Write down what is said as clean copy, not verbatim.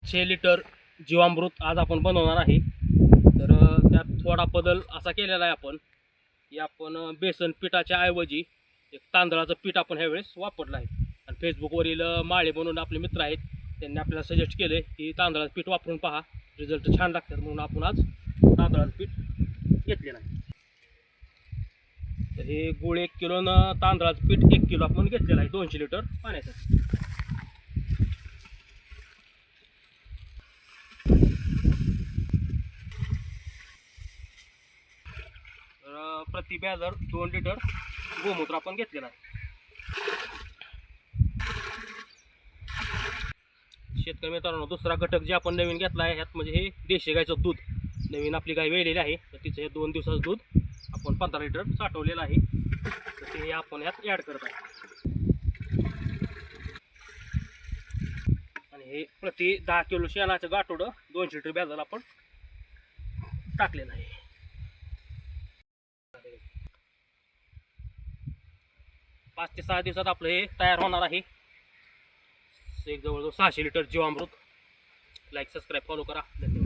6 litre जीवामृत आज आपण बनवणार आहे. तर त्यात थोडा बदल असा केलेला आहे आपण की आपण बेसन पिठाच्या ऐवजी एक तांदळाचं पीठ आपण ह्यावेळेस वापरलं आहे. आणि फेसबुकवरील माळे म्हणून आपले मित्र आहेत, त्यांनी आपल्याला सजेस्ट केले की तांदळाचं पीठ वापरून पहा, रिझल्ट छान लागतात, म्हणून आपण आज तांदळाचं पीठ घेतलेलं आहे. तर हे गुळ 1 किलो न तांदळाचं पीठ 1 किलो आपण घेतलेलं आहे 200 लिटर पाण्यासाठी. तर प्रति बॅलर 2 लिटर गोमूत्र आपण घेतलेला आहे. शेतकरी मित्रांनो, दुसरा घटक जे आपण नवीन घेतला आहे ह्यात म्हणजे हे देशी गायचं दूध. नवीन आपली गाय वेळलेली आहे, तर तिचं हे 2 दिवसाचं दूध आपण 15 लिटर साठवलेलं आहे, तर ते आपण ह्यात ॲड करत आहे. आणि हे प्रति 10 किलो शेणाचं गाठोडं 200 लिटर बॅलर आपण टाकलेलं आहे. 5 ते 6 दिवसात आपलं हे तयार होणार आहे. एक जवळजवळ 600 लिटर जीवामृत. लाईक, सबस्क्राईब, फॉलो करा. धन्यवाद.